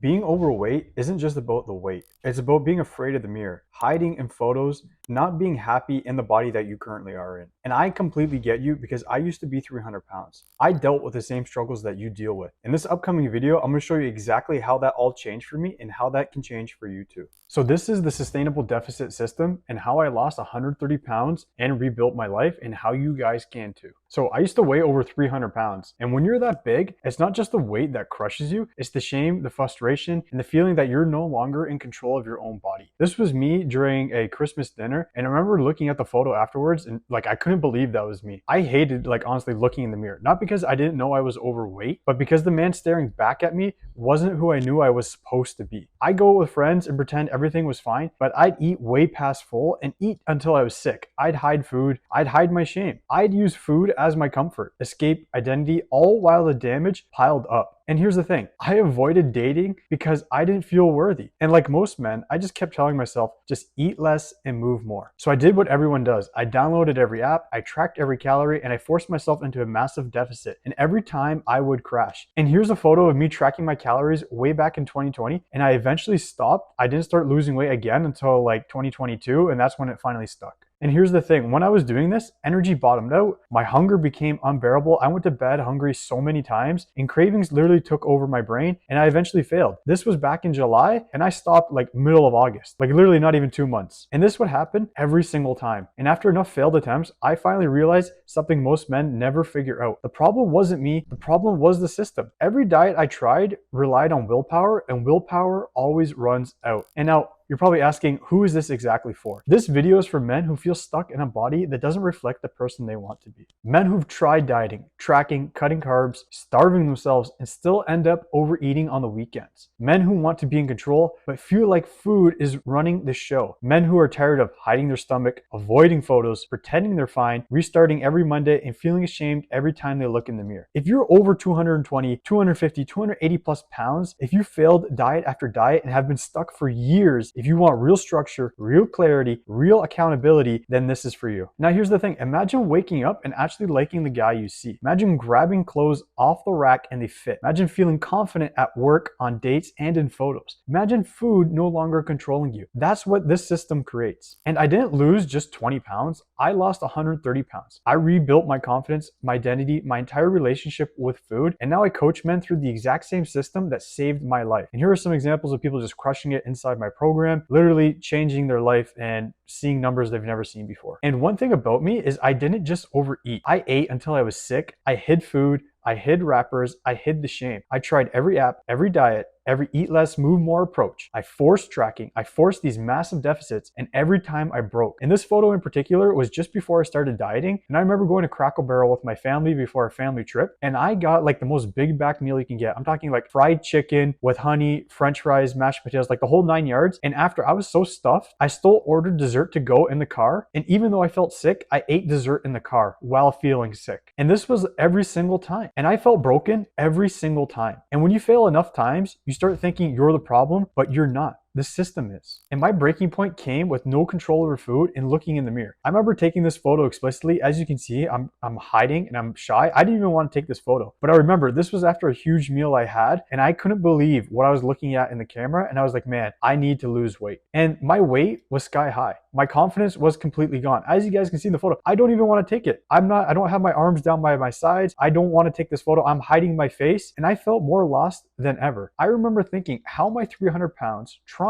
Being overweight isn't just about the weight. It's about being afraid of the mirror, hiding in photos, not being happy in the body that you currently are in. And I completely get you because I used to be 300 pounds. I dealt with the same struggles that you deal with. In this upcoming video, I'm going to show you exactly how that all changed for me and how that can change for you too. So this is the sustainable deficit system and how I lost 130 pounds and rebuilt my life and how you guys can too. So I used to weigh over 300 pounds. And when you're that big, it's not just the weight that crushes you, it's the shame, the frustration, and the feeling that you're no longer in control of your own body. This was me during a Christmas dinner. And I remember looking at the photo afterwards and I couldn't believe that was me. I hated honestly looking in the mirror, not because I didn't know I was overweight, but because the man staring back at me wasn't who I knew I was supposed to be. I go with friends and pretend everything was fine, but I'd eat way past full and eat until I was sick. I'd hide food. I'd hide my shame. I'd use food as my comfort, escape, identity, all while the damage piled up. And here's the thing, I avoided dating because I didn't feel worthy. And like most men, I just kept telling myself, just eat less and move more. So I did what everyone does. I downloaded every app, I tracked every calorie, and I forced myself into a massive deficit. And every time I would crash. And here's a photo of me tracking my calories way back in 2020. And I eventually stopped. I didn't start losing weight again until like 2022. And that's when it finally stuck. And here's the thing, when I was doing this, energy bottomed out, my hunger became unbearable, I went to bed hungry so many times, and cravings literally took over my brain, and I eventually failed. This was back in July, and I stopped like middle of August, like literally not even 2 months. And this would happen every single time. And after enough failed attempts, I finally realized something most men never figure out. The problem wasn't me, the problem was the system. Every diet I tried relied on willpower, and willpower always runs out. And now, you're probably asking, who is this exactly for? This video is for men who feel stuck in a body that doesn't reflect the person they want to be. Men who've tried dieting, tracking, cutting carbs, starving themselves, and still end up overeating on the weekends. Men who want to be in control, but feel like food is running the show. Men who are tired of hiding their stomach, avoiding photos, pretending they're fine, restarting every Monday, and feeling ashamed every time they look in the mirror. If you're over 220, 250, 280 plus pounds, if you failed diet after diet and have been stuck for years, if you want real structure, real clarity, real accountability, then this is for you. Now here's the thing, imagine waking up and actually liking the guy you see. Imagine grabbing clothes off the rack and they fit. Imagine feeling confident at work, on dates, and in photos. Imagine food no longer controlling you. That's what this system creates. And I didn't lose just 20 pounds, I lost 130 pounds. I rebuilt my confidence, my identity, my entire relationship with food, and now I coach men through the exact same system that saved my life. And here are some examples of people just crushing it inside my program, literally changing their life and seeing numbers they've never seen before. And one thing about me is I didn't just overeat. I ate until I was sick. I hid food. I hid wrappers. I hid the shame. I tried every app, every diet, every eat less, move more approach. I forced tracking. I forced these massive deficits, and every time I broke. And this photo in particular was just before I started dieting. And I remember going to Crackle Barrel with my family before a family trip. And I got like the most big back meal you can get. I'm talking like fried chicken with honey, french fries, mashed potatoes, like the whole 9 yards. And after I was so stuffed, I still ordered dessert to go in the car. And even though I felt sick, I ate dessert in the car while feeling sick. And this was every single time. And I felt broken every single time. And when you fail enough times, you start thinking you're the problem, but you're not. The system is. And my breaking point came with no control over food and looking in the mirror. I remember taking this photo explicitly. As you can see, I'm hiding and I'm shy. I didn't even want to take this photo. But I remember this was after a huge meal I had and I couldn't believe what I was looking at in the camera. And I was like, man, I need to lose weight. And my weight was sky high. My confidence was completely gone. As you guys can see in the photo, I don't even want to take it. I don't have my arms down by my sides. I don't want to take this photo. I'm hiding my face and I felt more lost than ever. I remember thinking, how am I 300 pounds trying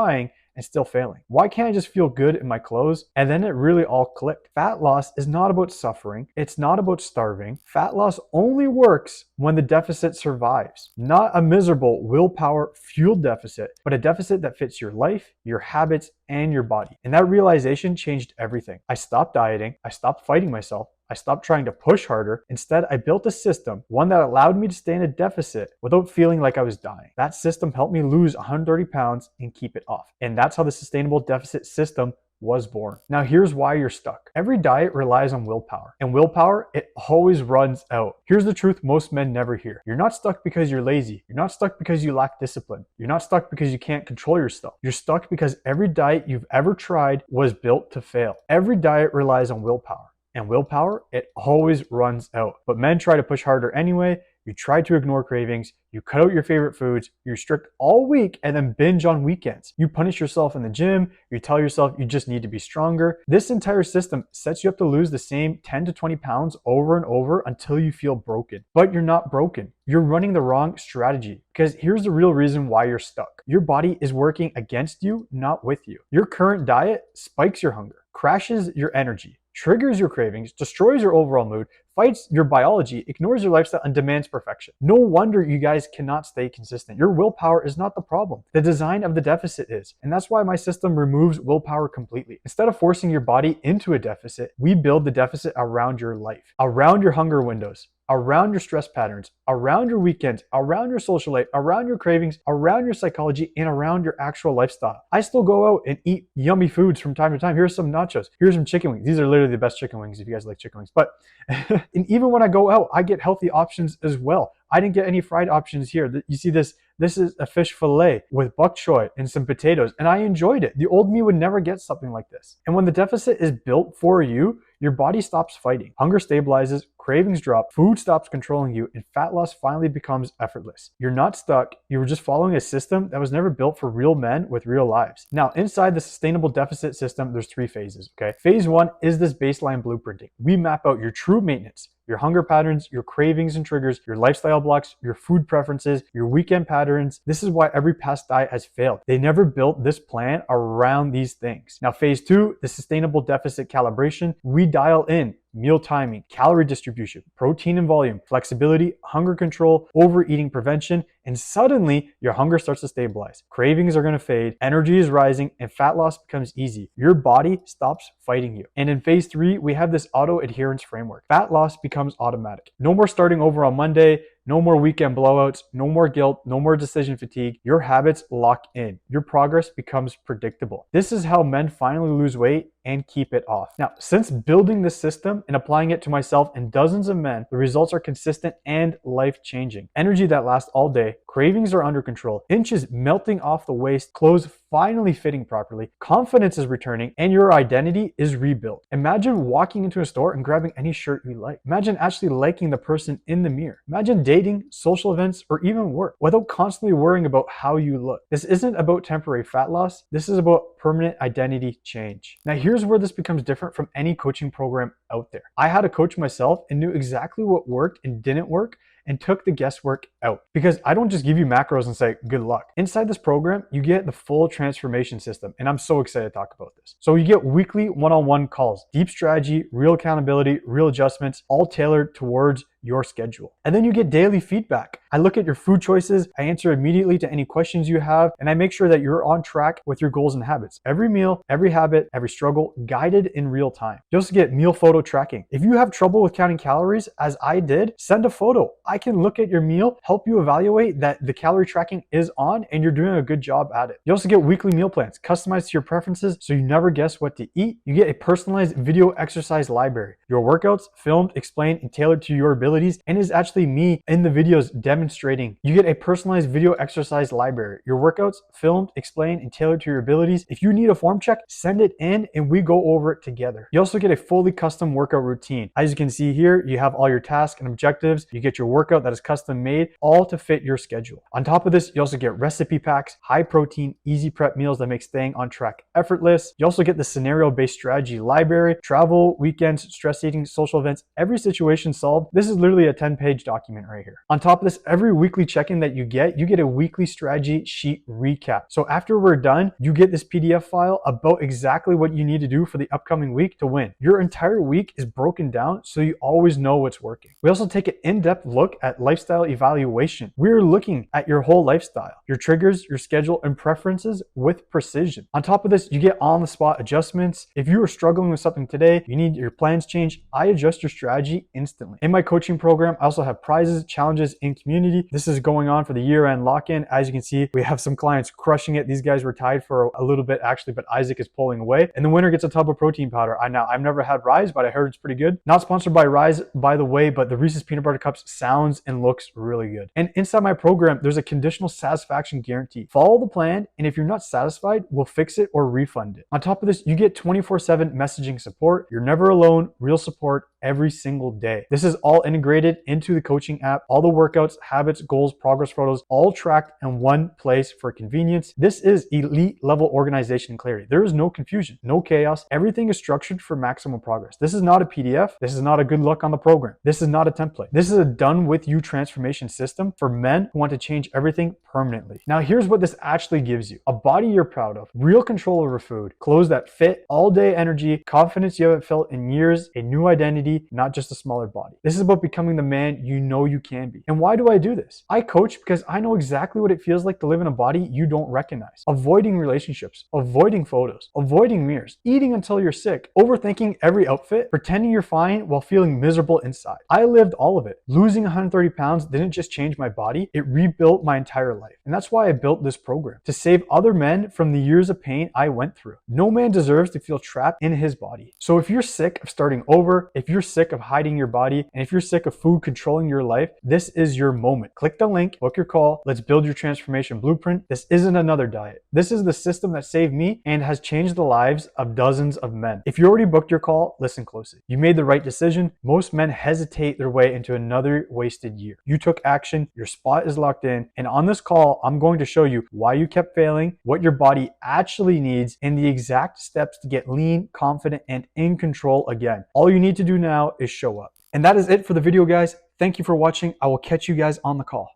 and still failing? Why can't I just feel good in my clothes? And then it really all clicked. Fat loss is not about suffering. It's not about starving. Fat loss only works when the deficit survives. Not a miserable willpower fueled deficit, but a deficit that fits your life, your habits, and your body. And that realization changed everything. I stopped dieting. I stopped fighting myself. I stopped trying to push harder. Instead, I built a system, one that allowed me to stay in a deficit without feeling like I was dying. That system helped me lose 130 pounds and keep it off. And that's how the sustainable deficit system was born. Now here's why you're stuck. Every diet relies on willpower, and willpower, it always runs out. Here's the truth most men never hear. You're not stuck because you're lazy. You're not stuck because you lack discipline. You're not stuck because you can't control yourself. You're stuck because every diet you've ever tried was built to fail. Every diet relies on willpower. And willpower, it always runs out. But men try to push harder anyway, you try to ignore cravings, you cut out your favorite foods, you restrict all week and then binge on weekends. You punish yourself in the gym, you tell yourself you just need to be stronger. This entire system sets you up to lose the same 10 to 20 pounds over and over until you feel broken. But you're not broken. You're running the wrong strategy, because here's the real reason why you're stuck. Your body is working against you, not with you. Your current diet spikes your hunger, crashes your energy, triggers your cravings, destroys your overall mood, fights your biology, ignores your lifestyle, and demands perfection. No wonder you guys cannot stay consistent. Your willpower is not the problem. The design of the deficit is. And that's why my system removes willpower completely. Instead of forcing your body into a deficit, we build the deficit around your life, around your hunger windows, around your stress patterns, around your weekends, around your social life, around your cravings, around your psychology, and around your actual lifestyle. I still go out and eat yummy foods from time to time. Here's some nachos. Here's some chicken wings. These are literally the best chicken wings if you guys like chicken wings. But and even when I go out, I get healthy options as well. I didn't get any fried options here. You see this? This is a fish fillet with bok choy and some potatoes, and I enjoyed it. The old me would never get something like this. And when the deficit is built for you, your body stops fighting. Hunger stabilizes, cravings drop, food stops controlling you, and fat loss finally becomes effortless. You're not stuck. You were just following a system that was never built for real men with real lives. Now, inside the sustainable deficit system, there's 3 phases, okay? Phase 1 is this baseline blueprinting. We map out your true maintenance, your hunger patterns, your cravings and triggers, your lifestyle blocks, your food preferences, your weekend patterns. This is why every past diet has failed. They never built this plan around these things. Now, phase 2, the sustainable deficit calibration, we dial in meal timing, calorie distribution, protein and volume, flexibility, hunger control, overeating prevention, and suddenly your hunger starts to stabilize. Cravings are going to fade, energy is rising, and fat loss becomes easy. Your body stops fighting you. And in phase 3, we have this auto adherence framework. Fat loss becomes automatic. No more starting over on Monday. No more weekend blowouts, no more guilt, no more decision fatigue. Your habits lock in. Your progress becomes predictable. This is how men finally lose weight and keep it off. Now, since building this system and applying it to myself and dozens of men, the results are consistent and life-changing. Energy that lasts all day, cravings are under control, inches melting off the waist, clothes finally fitting properly, confidence is returning, and your identity is rebuilt. Imagine walking into a store and grabbing any shirt you like. Imagine actually liking the person in the mirror. Imagine dating, social events, or even work without constantly worrying about how you look. This isn't about temporary fat loss. This is about permanent identity change. Now, here's where this becomes different from any coaching program out there. I had a coach myself and knew exactly what worked and didn't work, and took the guesswork out. Because I don't just give you macros and say, good luck. Inside this program, you get the full transformation system, and I'm so excited to talk about this. So you get weekly one-on-one calls, deep strategy, real accountability, real adjustments, all tailored towards your schedule. And then you get daily feedback. I look at your food choices, I answer immediately to any questions you have, and I make sure that you're on track with your goals and habits. Every meal, every habit, every struggle, guided in real time. You also get meal photo tracking. If you have trouble with counting calories, as I did, send a photo. I can look at your meal, help you evaluate that the calorie tracking is on and you're doing a good job at it. You also get weekly meal plans, customized to your preferences so you never guess what to eat. You get a personalized video exercise library. Your workouts filmed, explained, and tailored to your abilities, and is actually me in the videos demonstrating. You get a personalized video exercise library. Your workouts filmed, explained, and tailored to your abilities. If you need a form check, send it in and we go over it together. You also get a fully custom workout routine. As you can see here, you have all your tasks and objectives. You get your workout that is custom made, all to fit your schedule. On top of this, you also get recipe packs, high protein, easy prep meals that make staying on track effortless. You also get the scenario-based strategy library, travel, weekends, stress eating, social events, every situation solved. This is literally a 10-page document right here. On top of this, every weekly check-in that you get a weekly strategy sheet recap. So after we're done, you get this PDF file about exactly what you need to do for the upcoming week to win. Your entire week is broken down so you always know what's working. We also take an in-depth look at lifestyle evaluation. We're looking at your whole lifestyle, your triggers, your schedule, and preferences with precision. On top of this, you get on-the-spot adjustments. If you are struggling with something today, you need your plans changed, I adjust your strategy instantly. In my coaching program, I also have prizes, challenges, and community. This is going on for the year-end lock-in. As you can see, we have some clients crushing it. These guys were tied for a little bit actually, but Isaac is pulling away. And the winner gets a tub of protein powder. I've never had Rise, but I heard it's pretty good. Not sponsored by Rise, by the way, but the Reese's Peanut Butter Cups sounds and looks really good. And inside my program, there's a conditional satisfaction guarantee. Follow the plan, and if you're not satisfied, we'll fix it or refund it. On top of this, you get 24/7 messaging support. You're never alone, real support every single day. This is all integrated into the coaching app. All the workouts, habits, goals, progress photos, all tracked in one place for convenience. This is elite level organization and clarity. There is no confusion, no chaos. Everything is structured for maximum progress. This is not a PDF. This is not a good luck on the program. This is not a template. This is a done with you transformation system for men who want to change everything permanently. Now, here's what this actually gives you: a body you're proud of, real control over food, clothes that fit, all day energy, confidence you haven't felt in years, a new identity, not just a smaller body. This is about becoming the man you know you can be. And why do I do this? I coach because I know exactly what it feels like to live in a body you don't recognize. Avoiding relationships, avoiding photos, avoiding mirrors, eating until you're sick, overthinking every outfit, pretending you're fine while feeling miserable inside. I lived all of it. Losing 130 pounds didn't just change my body, it rebuilt my entire life. And that's why I built this program, to save other men from the years of pain I went through. No man deserves to feel trapped in his body. So if you're sick of starting over, if you're sick of hiding your body, and if you're sick of food controlling your life, this is your moment. Click the link, book your call, let's build your transformation blueprint. This isn't another diet. This is the system that saved me and has changed the lives of dozens of men. If you already booked your call, listen closely. You made the right decision. Most men hesitate their way into another wasted year. You took action, your spot is locked in, and on this call, I'm going to show you why you kept failing, what your body actually needs, and the exact steps to get lean, confident, and in control again. All you need to do now is show up. And that is it for the video, guys. Thank you for watching. I will catch you guys on the call.